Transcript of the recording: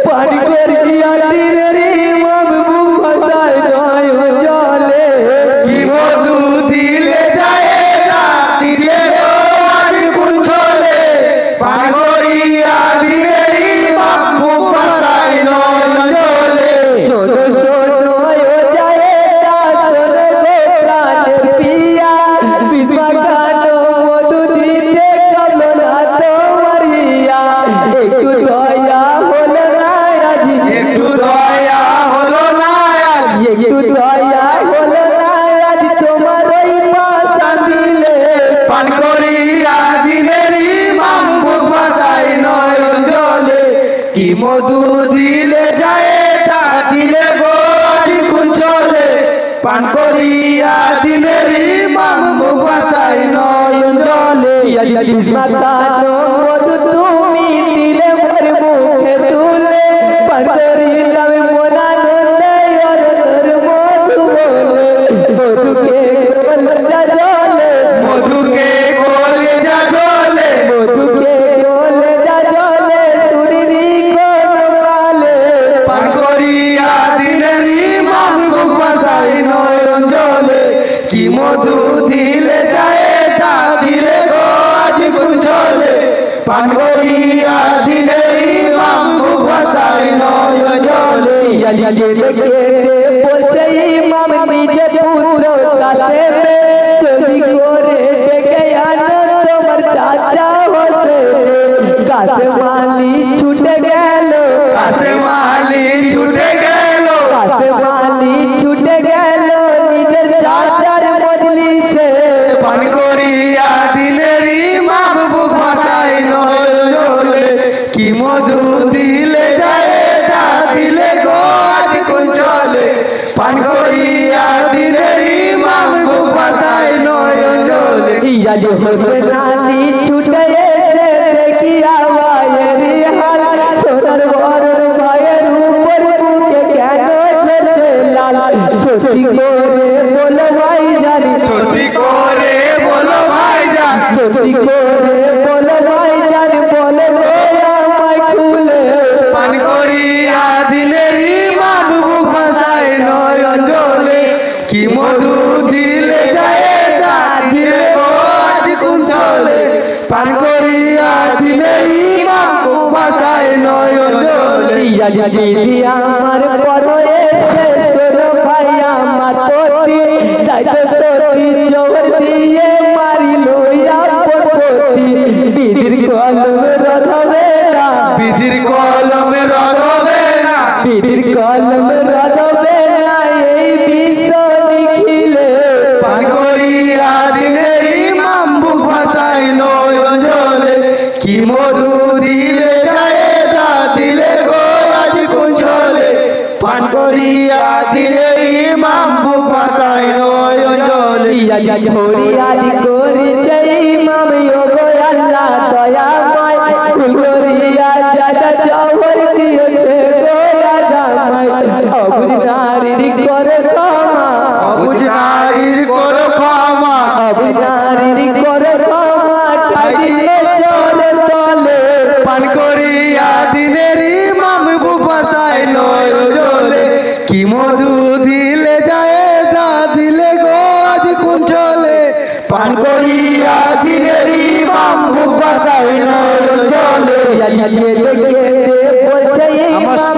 পানি করিয়া দিনের ইমাম মুখ ভাষায় নয় জলে কি মধু দিলে যায় না দিলে আর কোন চলে পান করিয়া দিনের ইমাম মুখ ভাষায় নয় জলে শোনো শোনো যায় শোনো গো প্রাণের পিয়া বিধবা গানো মধু দিতে কমলো না তোমার হিয়া একটু দয়া হলো না আজি একটু দয়া হলো না একটু দয়া হলো না আজ তোমার ওই পাশা দিলে পান করিয়া দিনের ইমাম মুখ ভাষায় নয় জলে কি মধু দিলে যায় তা দিলে গো আজ কোন চলে পান করিয়া দিনের ইমাম মুখ ভাষায় নয় জলে মাতানো মধু তুমি দিলে মোর মুখে তুলে পারিলাম মোনা নন্দে আর তোর মধু বলে মধুকে কলজা জলে মধুকে কলেজা জলে মধুকে কলজা জলে সুরিনি কোন কালে পান করিয়া দিনের ইমাম মুখ ভাষায় নয় জলে কি মধু দিলে যায় তা দিলে গো আজ কোন চলে পান করিয়া দিনের ইমাম মুখ ভাষায় নয় জলে বলছে ইমাম নিজে পুত্র কাছে চলি করে ডেকে আনো তোমার চাচা হতে কাছে মালি ছুটে গেল কাছে মালি ছুটে গেল কাছে মালি ছুটে গেল নিজের চাচার মজলিসে পান করিয়া দিনের ইমাম মুখ ভাষায় নয় জলে কি মধু দিলে যায় তা দিলে গো আজ কোন চলে পান করিয়া দিনের ইমাম মুখ ভাষায় নয় জলে ইয়াজ হোসেন আলী ছুটে এসে দেখি আওয়াজের হাল সোনার বরর ভাইয়ের উপর বুকে কেন ঝরছে লাল সত্যি করে বলো ভাই জানি সত্যি করে বলো ভাইজান সত্যি করে বলো ভাই জানি বলো গো আমায় খুলে পান করিয়া দিনের ইমাম মুখ ভাষায় নয় জলে কি মধু দিলে যায় তা দিলে গো আজ কোন চলে পান করিয়া দিনের ইমাম মুখ ভাষায় নয় জলে ইয়াজ দিদি আমার পর এসে শোনো ভাই আমার পতি তাই তো সত্যি জোর দিয়ে মারিল পতি বিধির কলম রধবে না বিধির কলমে রদবে না বিধির কলম রধবে না এই বিশ্ব নিখিলে পান করিয়া দিনের ইমাম মুখ ভাষায় নয় জলে কি মধু দিলে যায় তা দিলে গো আজ কোন চলে পান করিয়া দিনের ইমাম মুখ ভাষায় নয় জলে ইয়াজ হরিয়াদি করেছে ইমাম গো আল্লাহ দয়াময় ফুলরিয়া জাদা জওহর দিয়েছে গো আজামাই অবুঝ নারীর করে ক্ষমা অবুঝ নারীর করো ক্ষমা অবুঝ নারীর করে ক্ষমা ঠাইলে চলে তলে পান করিয়া দিনের ইমাম মুখ ভাষায় নয় জলে কি মধু দিলে যায় তা দিলে গো আজ কোন চলে পান করিয়া দিনের ইমাম মুখ ভাষায় নয় জলে বলছে ইমাম